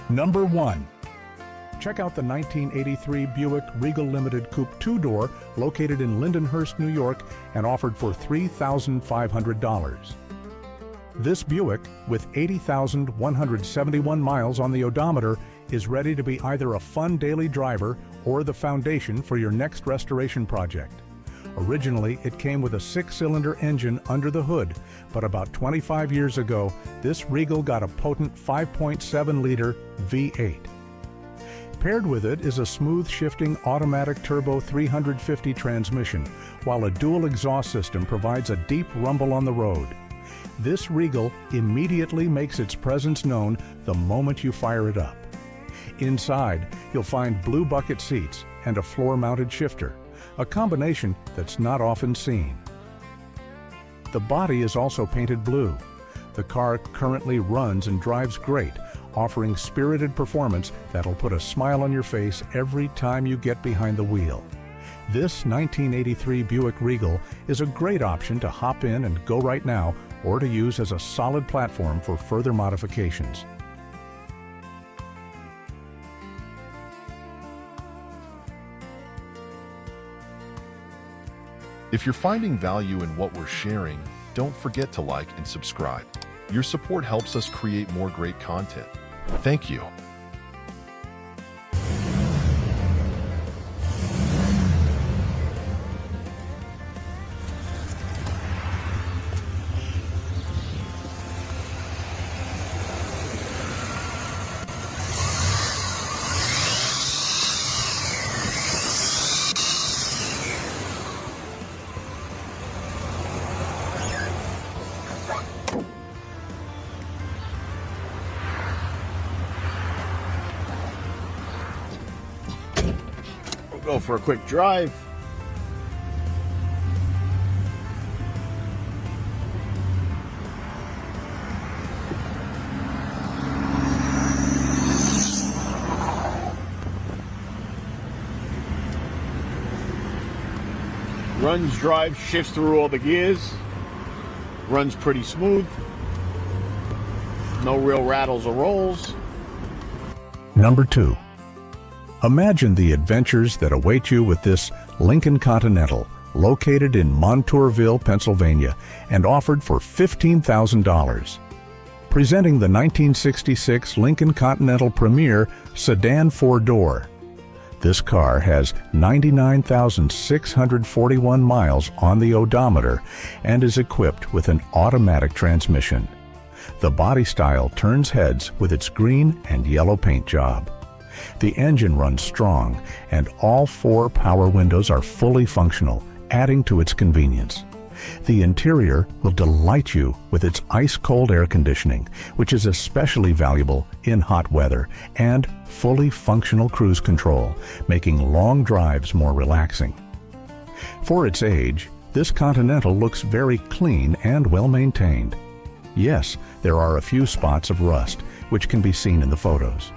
Number 1. Check out the 1983 Buick Regal Limited Coupe 2-door located in Lindenhurst, New York, and offered for $3,500. This Buick, with 80,171 miles on the odometer, is ready to be either a fun daily driver or the foundation for your next restoration project. Originally, it came with a 6-cylinder engine under the hood, but about 25 years ago, this Regal got a potent 5.7-liter V8. Paired with it is a smooth-shifting automatic turbo 350 transmission, while a dual exhaust system provides a deep rumble on the road. This Regal immediately makes its presence known the moment you fire it up. Inside, you'll find blue bucket seats and a floor-mounted shifter, a combination that's not often seen. The body is also painted blue. The car currently runs and drives great, offering spirited performance that'll put a smile on your face every time you get behind the wheel. This 1983 Buick Regal is a great option to hop in and go right now, or to use as a solid platform for further modifications. If you're finding value in what we're sharing, don't forget to like and subscribe. Your support helps us create more great content. Thank you. Go for a quick drive. Runs, drives, shifts through all the gears. Runs pretty smooth. No real rattles or rolls. Number 2. Imagine the adventures that await you with this Lincoln Continental, located in Montourville, Pennsylvania, and offered for $15,000. Presenting the 1966 Lincoln Continental Premier Sedan 4-door. This car has 99,641 miles on the odometer and is equipped with an automatic transmission. The body style turns heads with its green and yellow paint job. The engine runs strong, and all 4 power windows are fully functional, adding to its convenience. The interior will delight you with its ice-cold air conditioning, which is especially valuable in hot weather, and fully functional cruise control, making long drives more relaxing. For its age, this Continental looks very clean and well-maintained. Yes, there are a few spots of rust, which can be seen in the photos.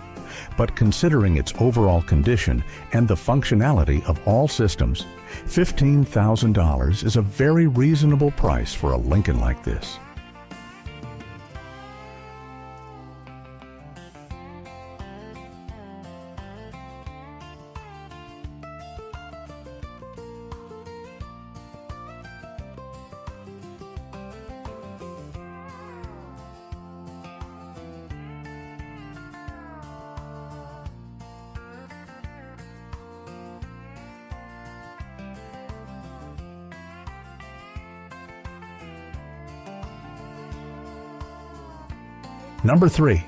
But considering its overall condition and the functionality of all systems, $15,000 is a very reasonable price for a Lincoln like this. Number 3.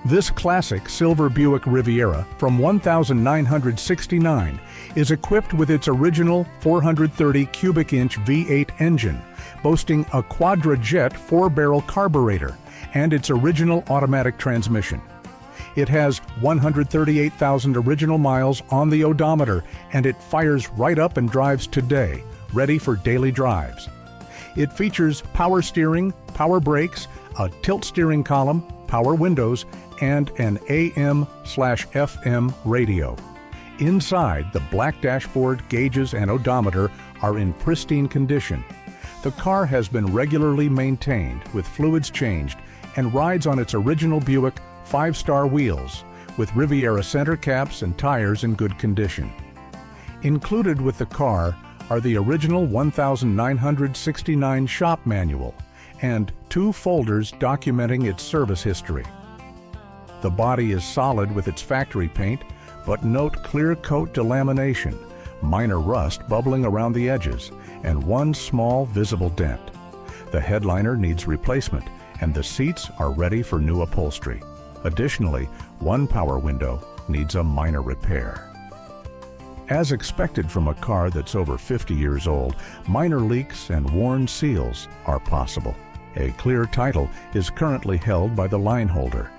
This classic silver Buick Riviera from 1969 is equipped with its original 430 cubic inch V8 engine, boasting a quadra-jet 4-barrel carburetor and its original automatic transmission. It has 138,000 original miles on the odometer, and it fires right up and drives today, ready for daily drives. It features power steering, power brakes, a tilt steering column, power windows, and an AM/FM radio. Inside, the black dashboard, gauges, and odometer are in pristine condition. The car has been regularly maintained with fluids changed and rides on its original Buick 5-star wheels, with Riviera center caps and tires in good condition. Included with the car are the original 1969 shop manual and 2 folders documenting its service history. The body is solid with its factory paint, but note clear coat delamination, minor rust bubbling around the edges, and 1 small visible dent. The headliner needs replacement, and the seats are ready for new upholstery. Additionally, 1 power window needs a minor repair. As expected from a car that's over 50 years old, minor leaks and worn seals are possible. A clear title is currently held by the line holder.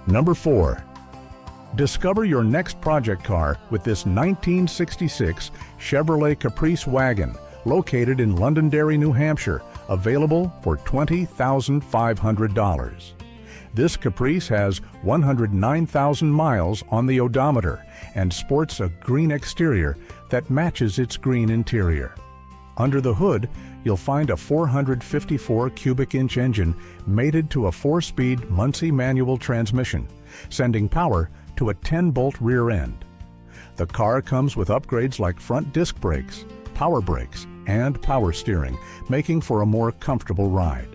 Number 4. Discover your next project car with this 1966 Chevrolet Caprice wagon, located in Londonderry, New Hampshire, available for $20,500. This Caprice has 109,000 miles on the odometer and sports a green exterior that matches its green interior. Under the hood, you'll find a 454 cubic inch engine mated to a 4-speed muslce manual transmission, sending power to a 10-bolt rear end. The car comes with upgrades like front disc brakes, power brakes, and power steering, making for a more comfortable ride.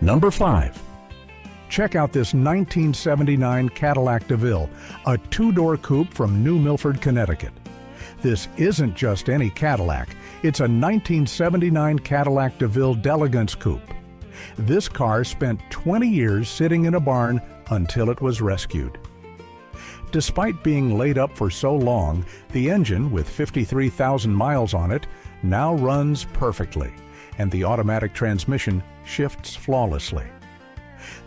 Number 5. Check out this 1979 Cadillac DeVille, a 2-door coupe from New Milford, Connecticut. This isn't just any Cadillac, it's a 1979 Cadillac DeVille d'Elegance coupe. This car spent 20 years sitting in a barn until it was rescued. Despite being laid up for so long, the engine, with 53,000 miles on it, now runs perfectly, and the automatic transmission shifts flawlessly.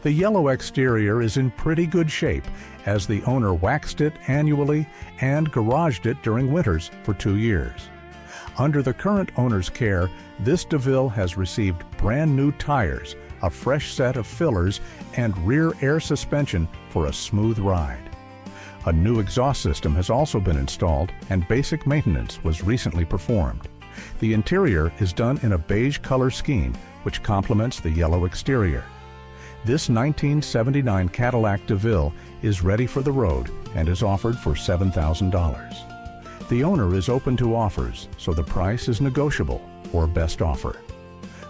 The yellow exterior is in pretty good shape, as the owner waxed it annually and garaged it during winters for 2 years. Under the current owner's care, this DeVille has received brand new tires, a fresh set of fillers, and rear air suspension for a smooth ride. A new exhaust system has also been installed, and basic maintenance was recently performed. The interior is done in a beige color scheme, which complements the yellow exterior. This 1979 Cadillac DeVille is ready for the road and is offered for $7,000. The owner is open to offers, so the price is negotiable or best offer.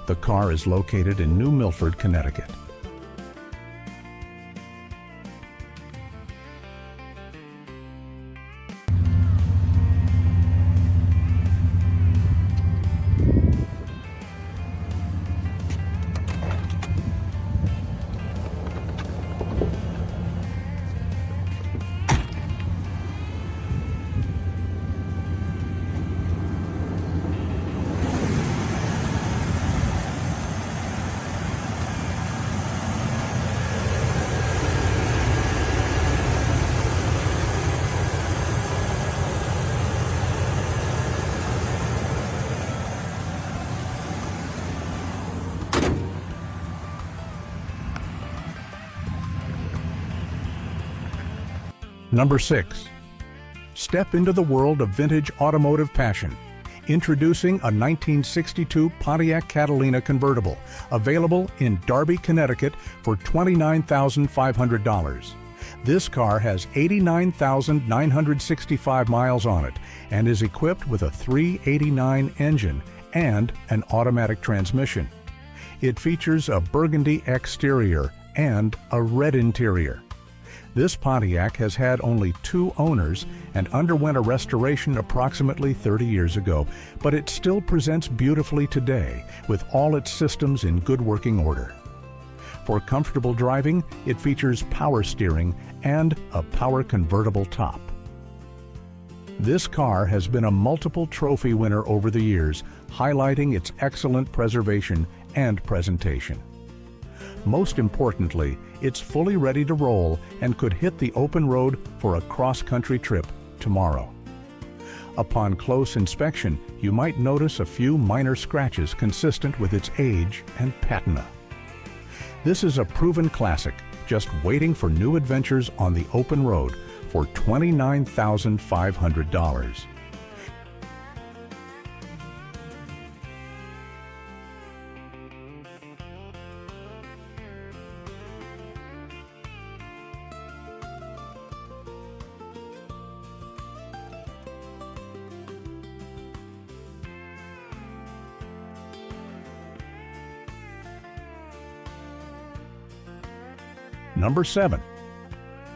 The car is located in New Milford, Connecticut. Number 6. Step into the world of vintage automotive passion. Introducing a 1962 Pontiac Catalina convertible, available in Darby, Connecticut for $29,500. This car has 89,965 miles on it and is equipped with a 389 engine and an automatic transmission. It features a burgundy exterior and a red interior. This Pontiac has had only 2 owners and underwent a restoration approximately 30 years ago, but it still presents beautifully today with all its systems in good working order. For comfortable driving, it features power steering and a power convertible top. This car has been a multiple trophy winner over the years, highlighting its excellent preservation and presentation. Most importantly, it's fully ready to roll and could hit the open road for a cross-country trip tomorrow. Upon close inspection, you might notice a few minor scratches consistent with its age and patina. This is a proven classic, just waiting for new adventures on the open road for $29,500. Number 7.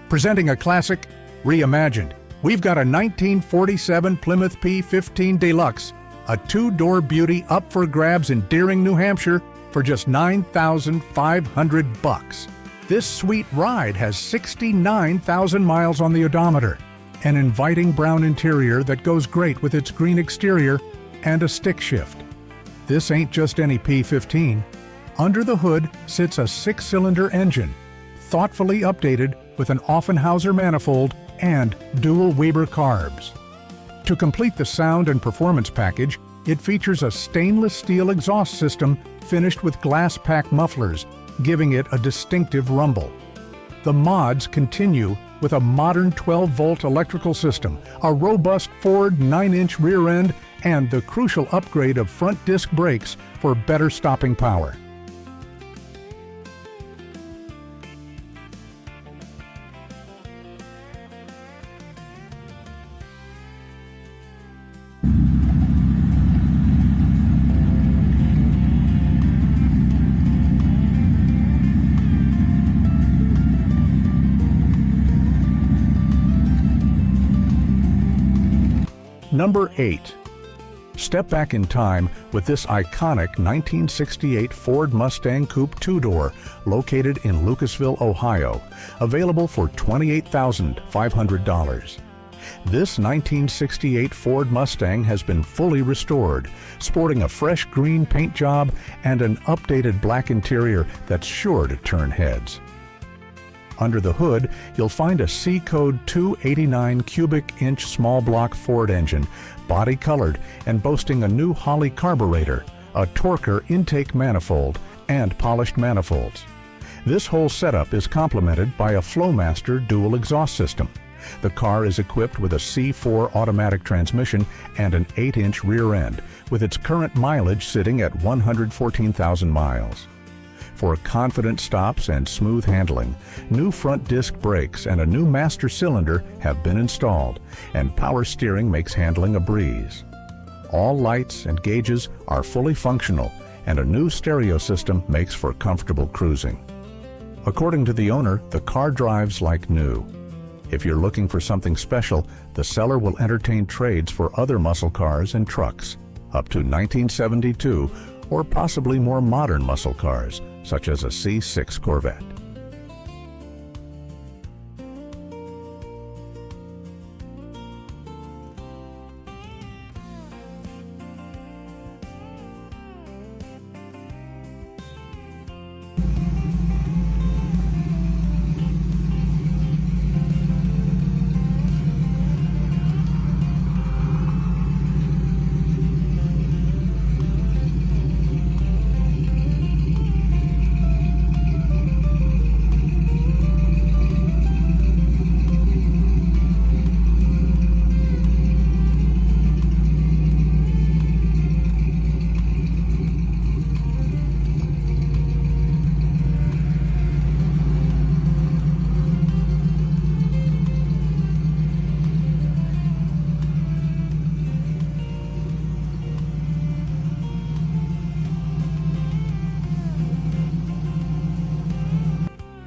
Presenting a classic reimagined. We've got a 1947 Plymouth P15 Deluxe, a two-door beauty up for grabs in Deering, New Hampshire for just $9,500. This sweet ride has 69,000 miles on the odometer, an inviting brown interior that goes great with its green exterior, and a stick shift. This ain't just any P15. Under the hood sits a 6-cylinder engine, thoughtfully updated with an Offenhauser manifold and dual Weber carbs. To complete the sound and performance package, it features a stainless steel exhaust system finished with glass pack mufflers, giving it a distinctive rumble. The mods continue with a modern 12-volt electrical system, a robust Ford 9-inch rear end, and the crucial upgrade of front disc brakes for better stopping power. Number 8. Step back in time with this iconic 1968 Ford Mustang Coupe two-door located in Lucasville, Ohio, available for $28,500. This 1968 Ford Mustang has been fully restored, sporting a fresh green paint job and an updated black interior that's sure to turn heads. Under the hood, you'll find a C-Code 289 cubic inch small block Ford engine, body colored and boasting a new Holley carburetor, a Torker intake manifold, and polished manifolds. This whole setup is complemented by a Flowmaster dual exhaust system. The car is equipped with a C4 automatic transmission and an 8-inch rear end, with its current mileage sitting at 114,000 miles. For confident stops and smooth handling, new front disc brakes and a new master cylinder have been installed, and power steering makes handling a breeze. All lights and gauges are fully functional, and a new stereo system makes for comfortable cruising. According to the owner, the car drives like new. If you're looking for something special, the seller will entertain trades for other muscle cars and trucks, up to 1972, or possibly more modern muscle cars, such as a C6 Corvette.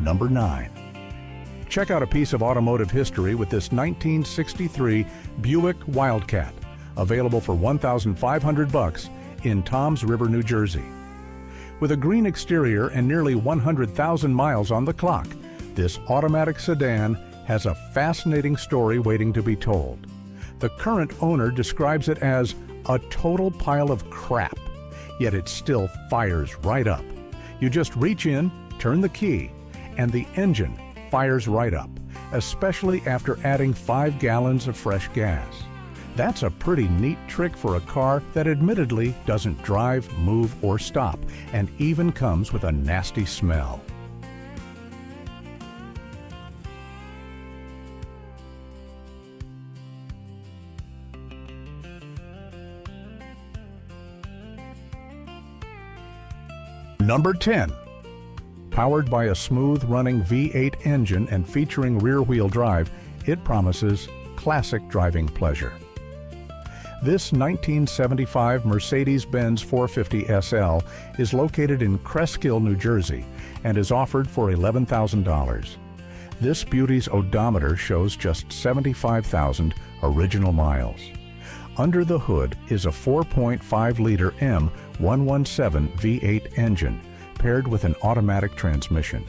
Number 9. Check out a piece of automotive history with this 1963 Buick Wildcat, available for $1,500 in Toms River, New Jersey. With a green exterior and nearly 100,000 miles on the clock, this automatic sedan has a fascinating story waiting to be told. The current owner describes it as a total pile of crap, yet it still fires right up. You just reach in, turn the key, and the engine fires right up, especially after adding 5 gallons of fresh gas. That's a pretty neat trick for a car that admittedly doesn't drive, move, or stop, and even comes with a nasty smell. Number 10. Powered by a smooth-running V8 engine and featuring rear-wheel drive, it promises classic driving pleasure. This 1975 Mercedes-Benz 450 SL is located in Cresskill, New Jersey, and is offered for $11,000. This beauty's odometer shows just 75,000 original miles. Under the hood is a 4.5-liter M117 V8 engine paired with an automatic transmission.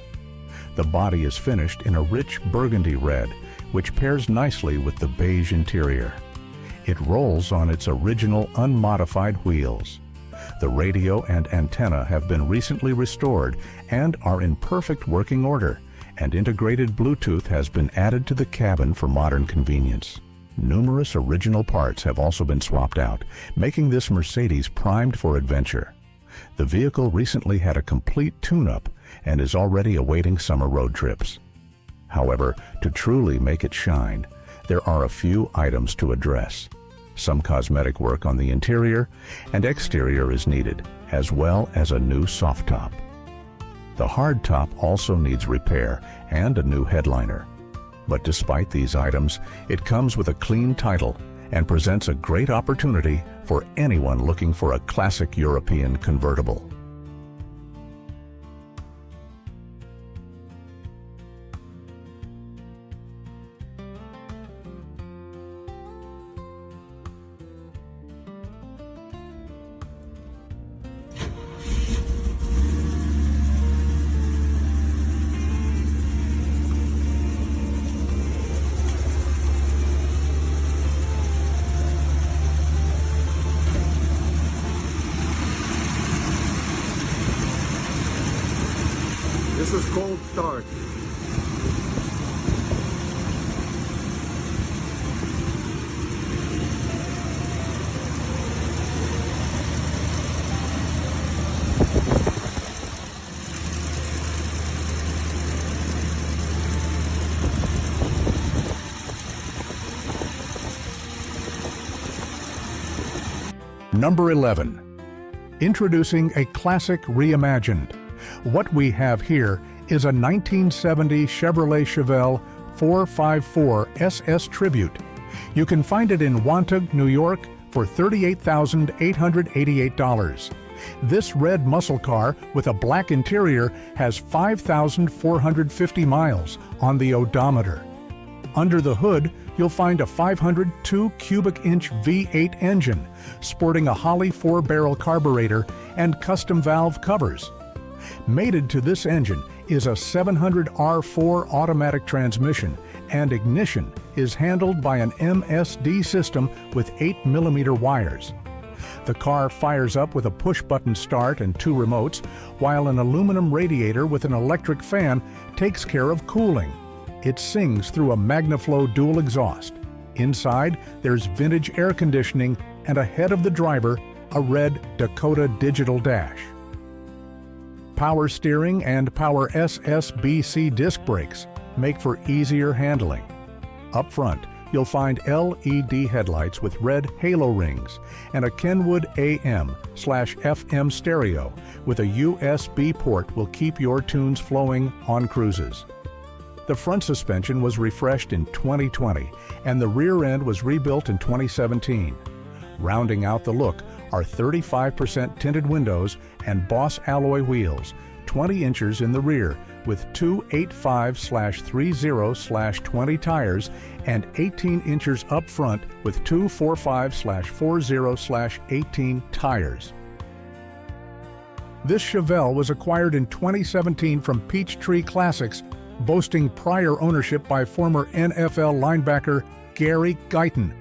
The body is finished in a rich burgundy red, which pairs nicely with the beige interior. It rolls on its original unmodified wheels. The radio and antenna have been recently restored and are in perfect working order, and integrated Bluetooth has been added to the cabin for modern convenience. Numerous original parts have also been swapped out, making this Mercedes primed for adventure. The vehicle recently had a complete tune-up and is already awaiting summer road trips. However, to truly make it shine, there are a few items to address. Some cosmetic work on the interior and exterior is needed, as well as a new soft top. The hard top also needs repair and a new headliner. But despite these items, it comes with a clean title and presents a great opportunity for anyone looking for a classic European convertible. This is cold start. Number 11. Introducing a classic reimagined. What we have here is a 1970 Chevrolet Chevelle 454 SS Tribute. You can find it in Wantagh, New York for $38,888. This red muscle car with a black interior has 5,450 miles on the odometer. Under the hood, you'll find a 502 cubic inch V8 engine sporting a Holley 4-barrel carburetor and custom valve covers. Mated to this engine is a 700R4 automatic transmission, and ignition is handled by an MSD system with 8mm wires. The car fires up with a push-button start and 2 remotes, while an aluminum radiator with an electric fan takes care of cooling. It sings through a MagnaFlow dual exhaust. Inside, there's vintage air conditioning, and ahead of the driver, a red Dakota digital dash. Power steering and power SSBC disc brakes make for easier handling. Up front, you'll find LED headlights with red halo rings and a Kenwood AM/FM stereo with a USB port will keep your tunes flowing on cruises. The front suspension was refreshed in 2020 and the rear end was rebuilt in 2017. Rounding out the look are 35% tinted windows and Boss alloy wheels, 20 inches in the rear, with two 85/30/20 tires and 18 inches up front with two 45/40/18 tires. This Chevelle was acquired in 2017 from Peachtree Classics, boasting prior ownership by former NFL linebacker Gary Guyton.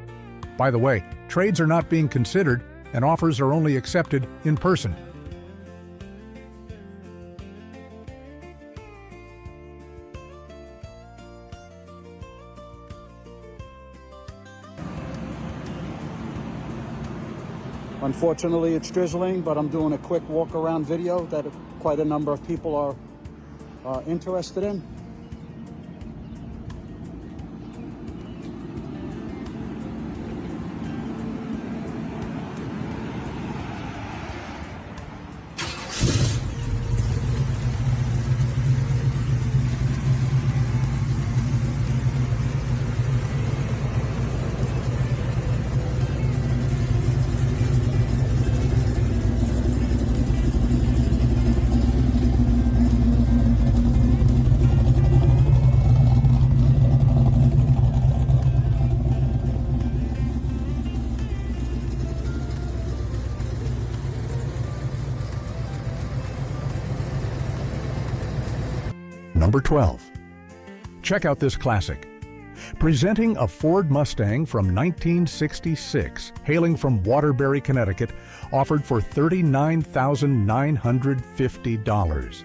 By the way, trades are not being considered and offers are only accepted in person. Unfortunately, it's drizzling, but I'm doing a quick walk around video that quite a number of people are interested in. Number 12. Check out this classic. Presenting a Ford Mustang from 1966, hailing from Waterbury, Connecticut, offered for $39,950.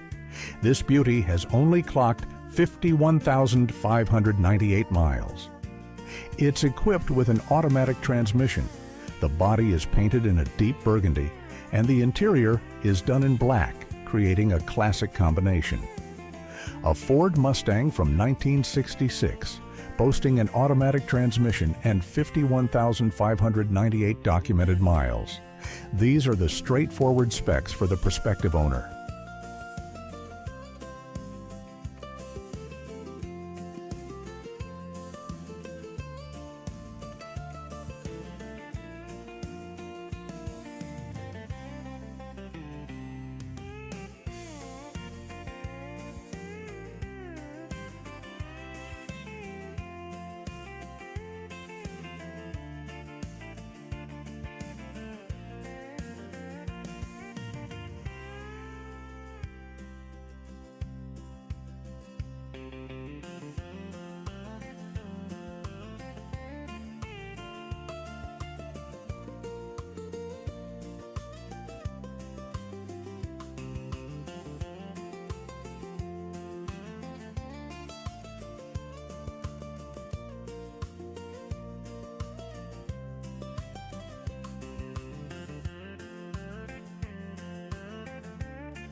This beauty has only clocked 51,598 miles. It's equipped with an automatic transmission. The body is painted in a deep burgundy, and the interior is done in black, creating a classic combination. A Ford Mustang from 1966, boasting an automatic transmission and 51,598 documented miles. These are the straightforward specs for the prospective owner.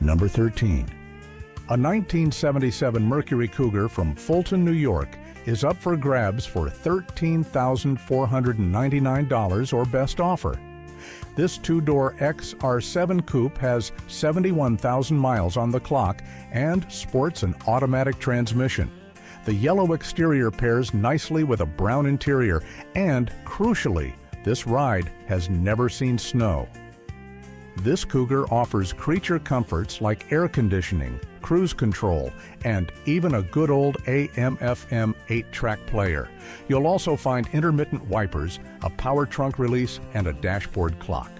Number 13. A 1977 Mercury Cougar from Fulton, New York is up for grabs for $13,499 or best offer. This two-door XR7 coupe has 71,000 miles on the clock and sports an automatic transmission. The yellow exterior pairs nicely with a brown interior, and crucially, this ride has never seen snow. This Cougar offers creature comforts like air conditioning, cruise control, and even a good old AM/FM 8-track player. You'll also find intermittent wipers, a power trunk release, and a dashboard clock.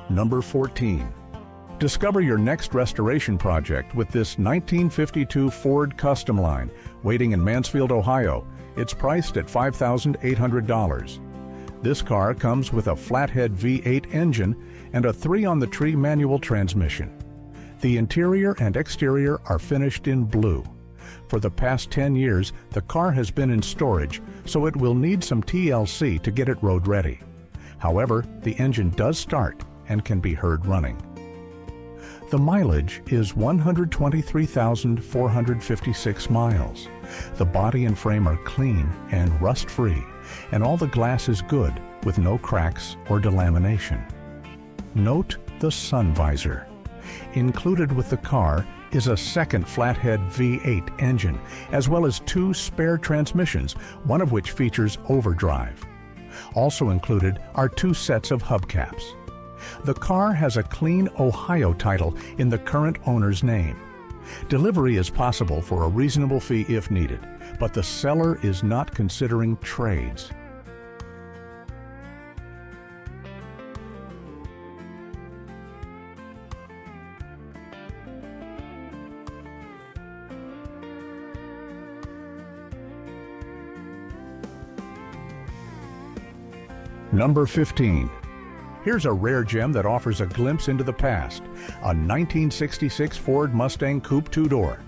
Number 14. Discover your next restoration project with this 1952 Ford Customline, waiting in Mansfield, Ohio. It's priced at $5,800. This car comes with a flathead V8 engine and a 3-on-the-tree manual transmission. The interior and exterior are finished in blue. For the past 10 years, the car has been in storage, so it will need some TLC to get it road ready. However, the engine does start and can be heard running. The mileage is 123,456 miles. The body and frame are clean and rust-free, and all the glass is good with no cracks or delamination. Note the sun visor. Included with the car is a second flathead V8 engine, as well as 2 spare transmissions, one of which features overdrive. Also included are 2 sets of hubcaps. The car has a clean Ohio title in the current owner's name. Delivery is possible for a reasonable fee if needed, but the seller is not considering trades. Number 15. Here's a rare gem that offers a glimpse into the past, a 1966 Ford Mustang Coupe two-door.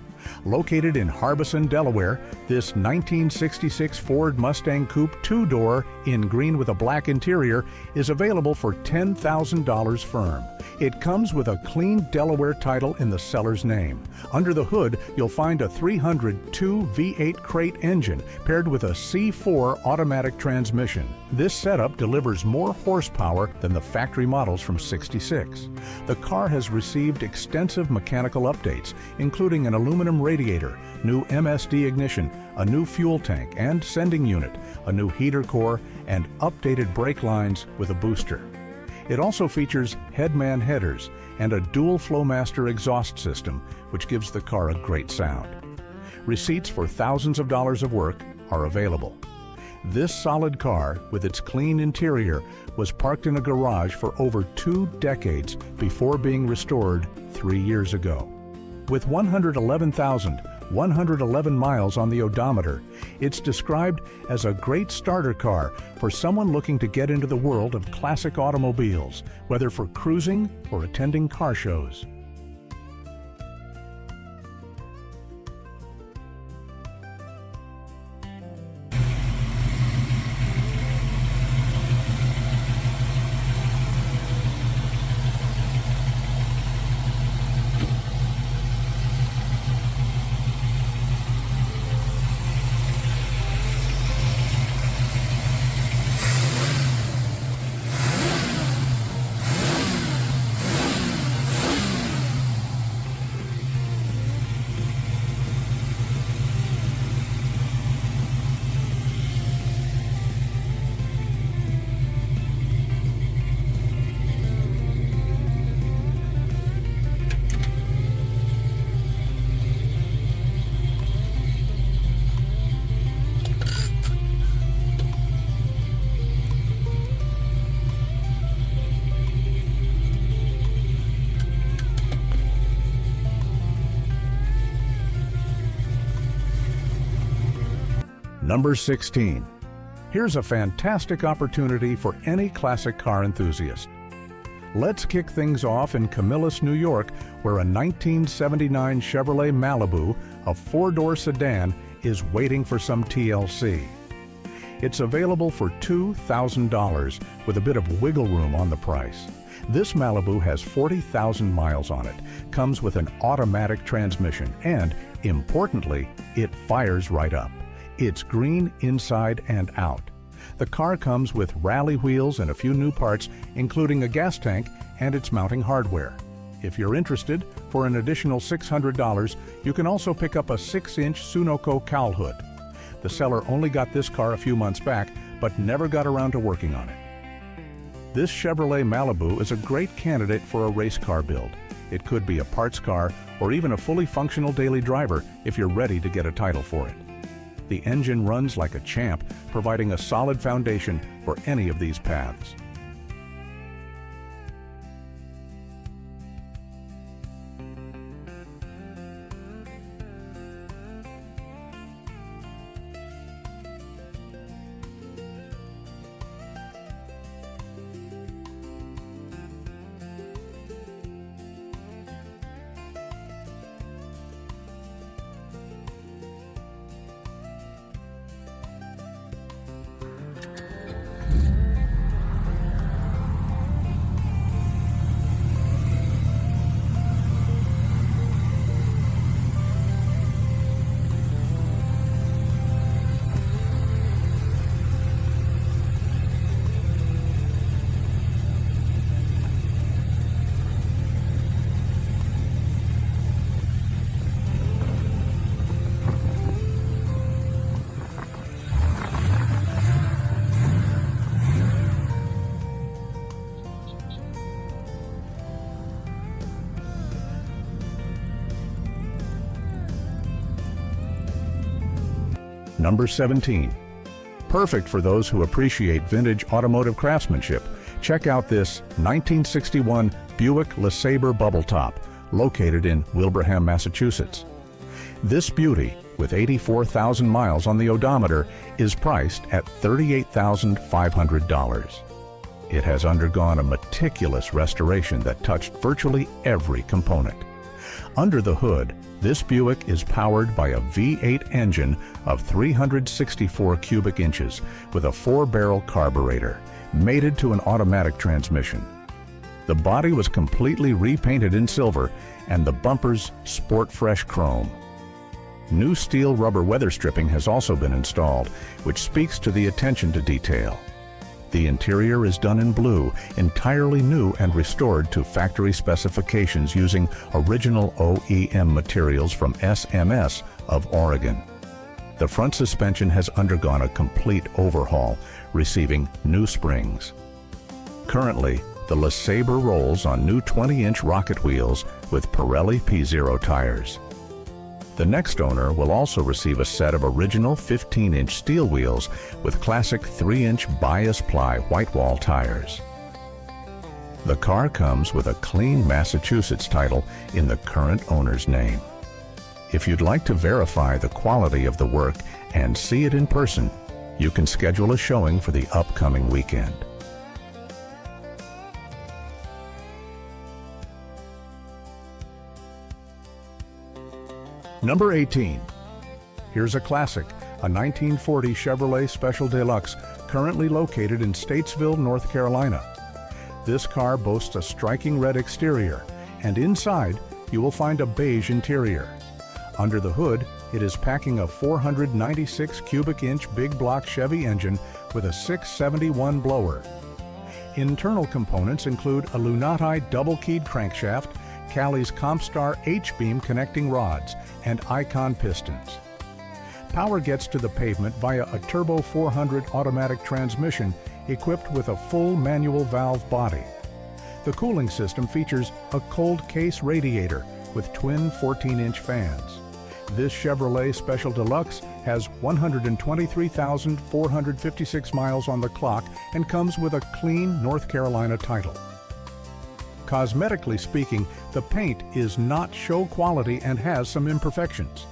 Located in Harbison, Delaware, this 1966 Ford Mustang Coupe two-door in green with a black interior is available for $10,000 firm. It comes with a clean Delaware title in the seller's name. Under the hood, you'll find a 302 V8 crate engine paired with a C4 automatic transmission. This setup delivers more horsepower than the factory models from '66. The car has received extensive mechanical updates, including an aluminum radiator, new MSD ignition, a new fuel tank and sending unit, a new heater core, and updated brake lines with a booster. It also features headman headers and a dual Flowmaster exhaust system, which gives the car a great sound. Receipts for thousands of dollars of work are available. This solid car, with its clean interior, was parked in a garage for over 2 decades before being restored 3 years ago. With 111,111 miles on the odometer, it's described as a great starter car for someone looking to get into the world of classic automobiles, whether for cruising or attending car shows. Number 16. Here's a fantastic opportunity for any classic car enthusiast. Let's kick things off in Camillus, New York, where a 1979 Chevrolet Malibu, a 4-door sedan, is waiting for some TLC. It's available for $2,000 with a bit of wiggle room on the price. This Malibu has 40,000 miles on it, comes with an automatic transmission, and, importantly, it fires right up. It's green inside and out. The car comes with rally wheels and a few new parts, including a gas tank and its mounting hardware. If you're interested, for an additional $600, you can also pick up a 6-inch Sunoco cowl hood. The seller only got this car a few months back, but never got around to working on it. This Chevrolet Malibu is a great candidate for a race car build. It could be a parts car or even a fully functional daily driver if you're ready to get a title for it. The engine runs like a champ, providing a solid foundation for any of these paths. Number 17. Perfect for those who appreciate vintage automotive craftsmanship. Check out this 1961 Buick LeSabre bubble top, located in Wilbraham, Massachusetts. This beauty, with 84,000 miles on the odometer, is priced at $38,500. It has undergone a meticulous restoration that touched virtually every component. Under the hood, this Buick is powered by a V8 engine of 364 cubic inches with a 4-barrel carburetor, mated to an automatic transmission. The body was completely repainted in silver and the bumpers sport fresh chrome. New steel rubber weather stripping has also been installed, which speaks to the attention to detail. The interior is done in blue, entirely new and restored to factory specifications using original OEM materials from SMS of Oregon. The front suspension has undergone a complete overhaul, receiving new springs. Currently, the lesabre rolls on new 20-inch rocket wheels with Pirelli P0 tires. The next owner will also receive a set of original 15-inch steel wheels with classic 3-inch bias ply white wall tires. The car comes with a clean Massachusetts title in the current owner's name. If you'd like to verify the quality of the work and see it in person, you can schedule a showing for the upcoming weekend. Number 18. Here's a classic, a 1940 Chevrolet Special Deluxe, currently located in Statesville, North Carolina. This car boasts a striking red exterior, and inside you will find a beige interior. Under the hood, it is packing a 496 cubic inch big block Chevy engine with a 671 blower. Internal components include a Lunati double-keyed crankshaft, Cali's Compstar H-beam connecting rods, and Icon pistons. Power gets to the pavement via a Turbo 400 automatic transmission equipped with a full manual valve body. The cooling system features a cold case radiator with twin 14-inch fans. This Chevrolet Special Deluxe has 123,456 miles on the clock and comes with a clean North Carolina title. Cosmetically speaking, the paint is not show quality and has some imperfections.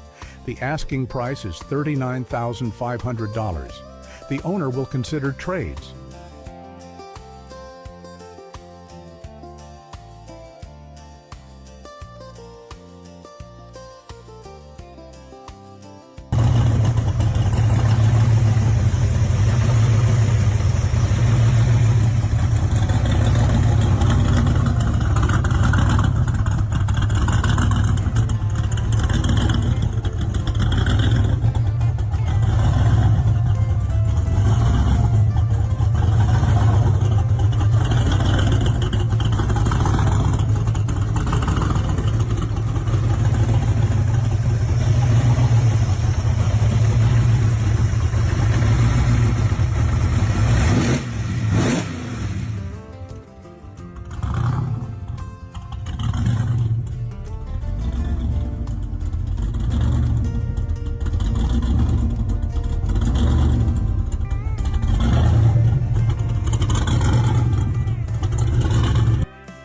The asking price is $39,500. The owner will consider trades.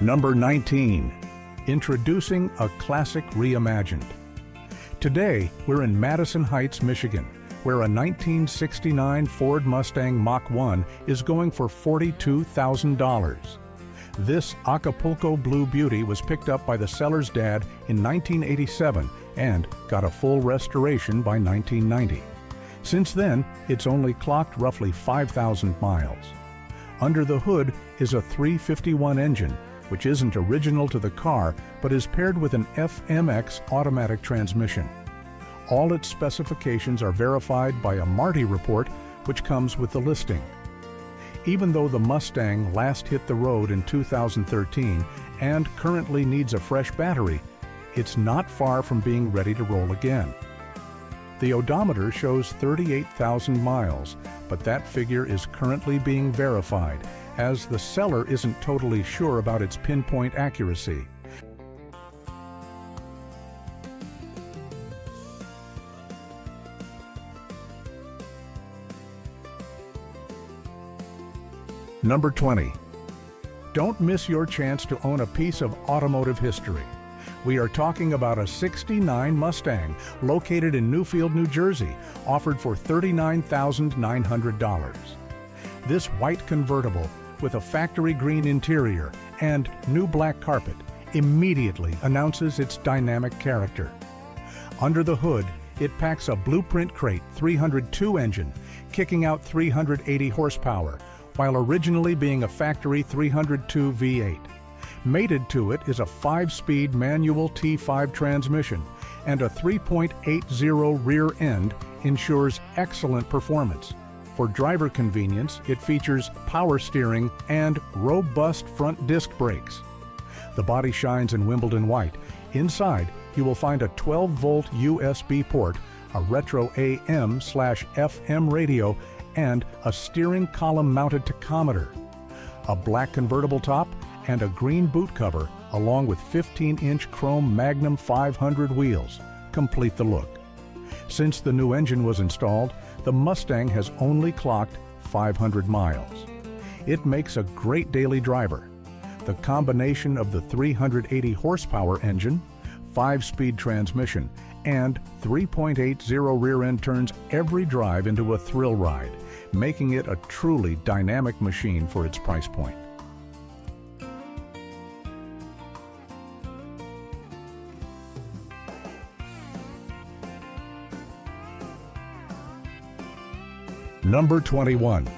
Number 19. Introducing a classic reimagined. Today, we're in Madison Heights, Michigan, where a 1969 Ford Mustang Mach 1 is going for $42,000. This Acapulco Blue Beauty was picked up by the seller's dad in 1987 and got a full restoration by 1990. Since then, it's only clocked roughly 5,000 miles. Under the hood is a 351 engine, which isn't original to the car, but is paired with an FMX automatic transmission. All its specifications are verified by a Marty report, which comes with the listing. Even though the Mustang last hit the road in 2013 and currently needs a fresh battery, it's not far from being ready to roll again. The odometer shows 38,000 miles, but that figure is currently being verified, as the seller isn't totally sure about its pinpoint accuracy. Number 20. Don't miss your chance to own a piece of automotive history. We are talking about a '69 Mustang located in Newfield, New Jersey, offered for $39,900. This white convertible with a factory green interior and new black carpet, immediately announces its dynamic character. Under the hood, it packs a Blueprint Crate 302 engine, kicking out 380 horsepower, while originally being a factory 302 V8. Mated to it is a 5-speed manual T5 transmission, and a 3.80 rear end ensures excellent performance. For driver convenience, it features power steering and robust front disc brakes. The body shines in Wimbledon white. Inside, you will find a 12-volt USB port, a retro AM/FM radio, and a steering column-mounted tachometer. A black convertible top and a green boot cover, along with 15-inch chrome Magnum 500 wheels, complete the look. Since the new engine was installed, the Mustang has only clocked 500 miles. It makes a great daily driver. The combination of the 380 horsepower engine, 5-speed transmission, and 3.80 rear end turns every drive into a thrill ride, making it a truly dynamic machine for its price point. Number 21.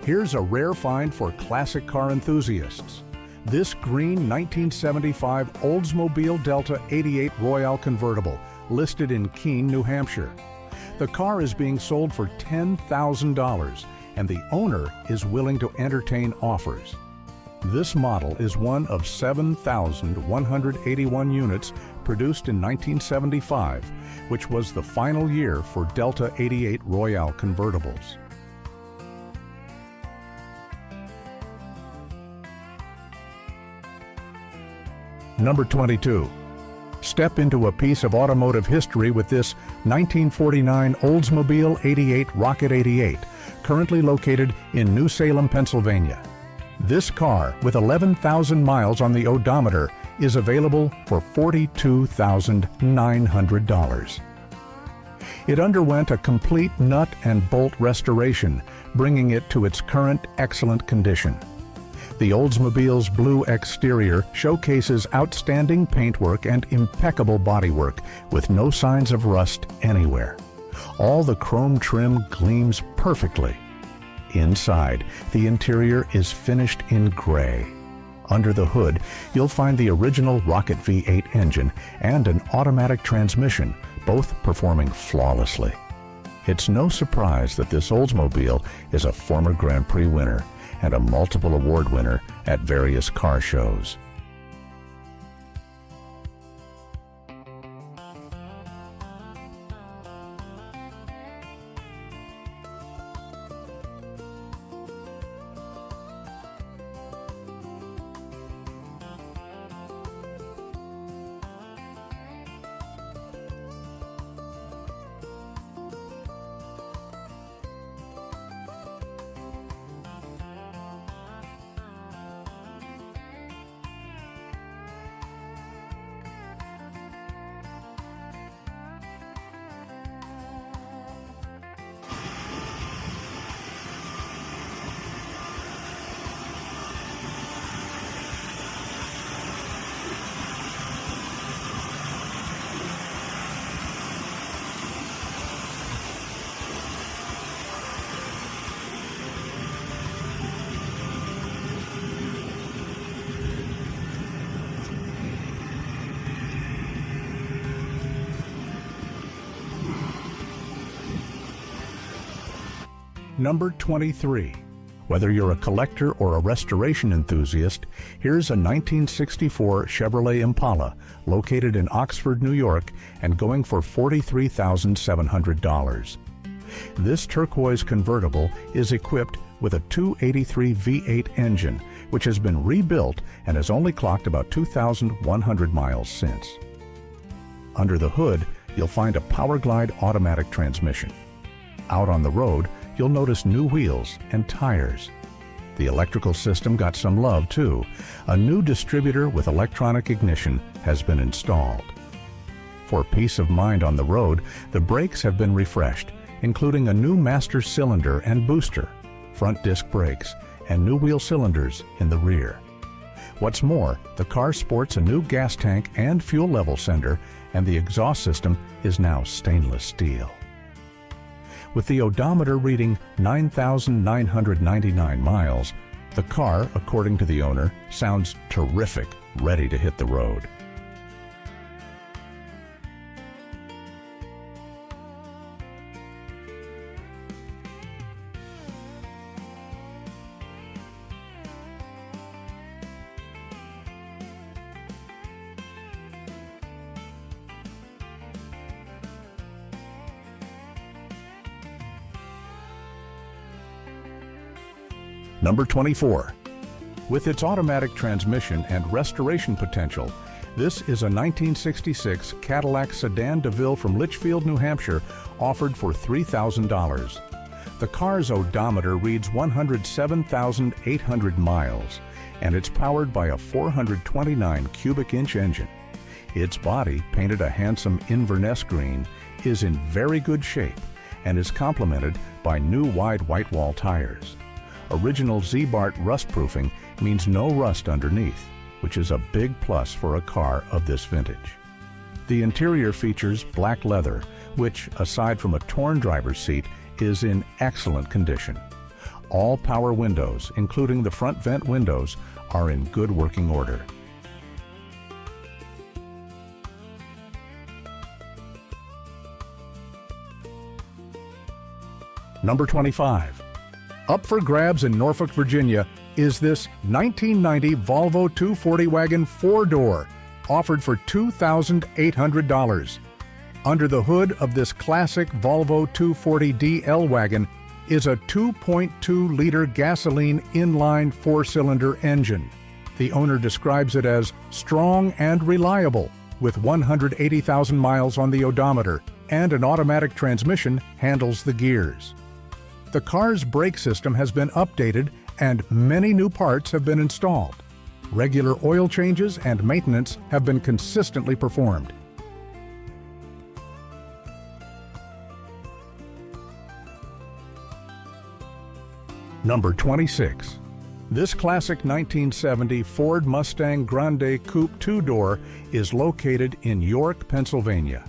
Here's a rare find for classic car enthusiasts. This green 1975 Oldsmobile Delta 88 Royale convertible, listed in Keene, New Hampshire. The car is being sold for $10,000, and the owner is willing to entertain offers. This model is one of 7,181 units produced in 1975, which was the final year for Delta 88 Royale convertibles. Number 22. Step into a piece of automotive history with this 1949 Oldsmobile 88 Rocket 88, currently located in New Salem, Pennsylvania. This car, with 11,000 miles on the odometer, is available for $42,900. It underwent a complete nut and bolt restoration, bringing it to its current excellent condition. The Oldsmobile's blue exterior showcases outstanding paintwork and impeccable bodywork, with no signs of rust anywhere. All the chrome trim gleams perfectly. Inside, the interior is finished in gray. Under the hood, you'll find the original Rocket V8 engine and an automatic transmission, both performing flawlessly. It's no surprise that this Oldsmobile is a former Grand Prix winner and a multiple award winner at various car shows. Number 23. Whether you're a collector or a restoration enthusiast, here's a 1964 Chevrolet Impala located in Oxford, New York, and going for $43,700. This turquoise convertible is equipped with a 283 V8 engine, which has been rebuilt and has only clocked about 2,100 miles since. Under the hood, you'll find a Powerglide automatic transmission. Out on the road, you'll notice new wheels and tires. The electrical system got some love too. A new distributor with electronic ignition has been installed. For peace of mind on the road, the brakes have been refreshed, including a new master cylinder and booster, front disc brakes, and new wheel cylinders in the rear. What's more, the car sports a new gas tank and fuel level sender, and the exhaust system is now stainless steel. With the odometer reading 9,999 miles, the car, according to the owner, sounds terrific, ready to hit the road. Number 24. With its automatic transmission and restoration potential, this is a 1966 Cadillac sedan DeVille from Litchfield, New Hampshire, offered for $3,000. The car's odometer reads 107,800 miles, and it's powered by a 429 cubic inch engine. Its body, painted a handsome Inverness green, is in very good shape and is complemented by new wide white wall tires. Original Z-Bart rust proofing means no rust underneath, which is a big plus for a car of this vintage. The interior features black leather, which, aside from a torn driver's seat, is in excellent condition. All power windows, including the front vent windows, are in good working order. Number 25. Up for grabs in Norfolk, Virginia is this 1990 Volvo 240 wagon 4-door, offered for $2,800. Under the hood of this classic Volvo 240 DL wagon is a 2.2-liter gasoline inline 4-cylinder engine. The owner describes it as strong and reliable, with 180,000 miles on the odometer, and an automatic transmission handles the gears. The car's brake system has been updated and many new parts have been installed. Regular oil changes and maintenance have been consistently performed. Number 26. This classic 1970 Ford Mustang Grande Coupe 2-door is located in York, Pennsylvania.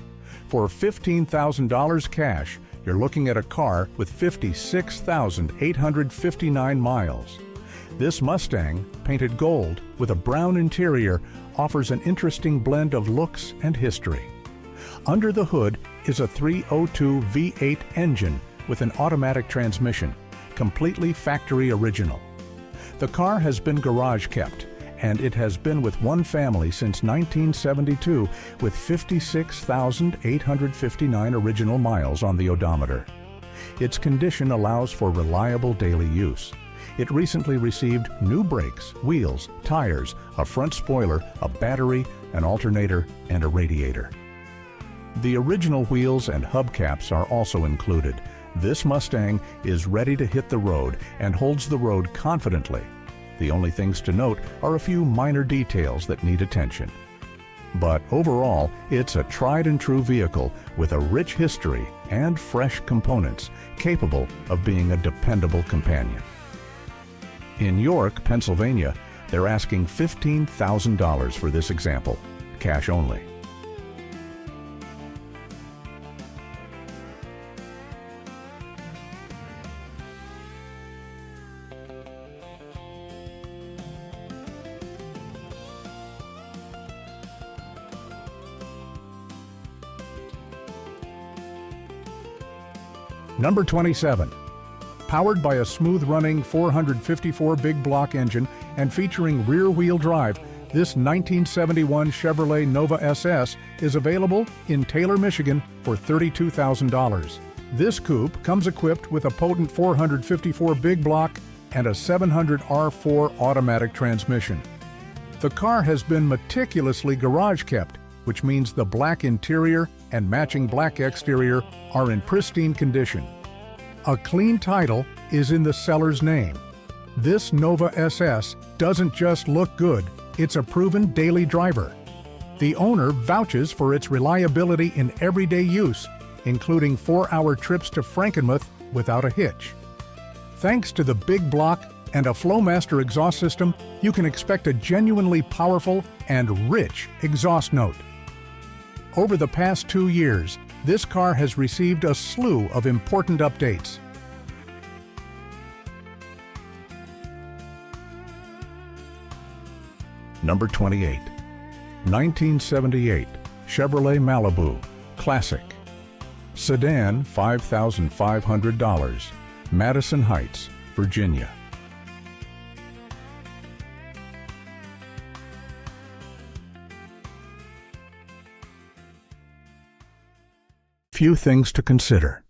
For $15,000 cash, you're looking at a car with 56,859 miles. This Mustang, painted gold with a brown interior, offers an interesting blend of looks and history. Under the hood is a 302 V8 engine with an automatic transmission, completely factory original. The car has been garage kept, and it has been with one family since 1972 with 56,859 original miles on the odometer. Its condition allows for reliable daily use. It recently received new brakes, wheels, tires, a front spoiler, a battery, an alternator, and a radiator. The original wheels and hubcaps are also included. This Mustang is ready to hit the road and holds the road confidently. The only things to note are a few minor details that need attention. But overall, it's a tried and true vehicle with a rich history and fresh components, capable of being a dependable companion. In York, Pennsylvania, they're asking $15,000 for this example, cash only. Number 27. Powered by a smooth-running 454 big block engine and featuring rear-wheel drive, this 1971 Chevrolet Nova SS is available in Taylor, Michigan for $32,000. This coupe comes equipped with a potent 454 big block and a 700 R4 automatic transmission. The car has been meticulously garage kept, which means the black interior and matching black exterior are in pristine condition. A clean title is in the seller's name. This Nova SS doesn't just look good, it's a proven daily driver. The owner vouches for its reliability in everyday use, including 4-hour trips to Frankenmuth without a hitch. Thanks to the big block, and a Flowmaster exhaust system, you can expect a genuinely powerful and rich exhaust note. Over the past 2 years, this car has received a slew of important updates. Number 28. 1978 Chevrolet Malibu Classic. Sedan, $5,500. Madison Heights, Virginia. Few things to consider.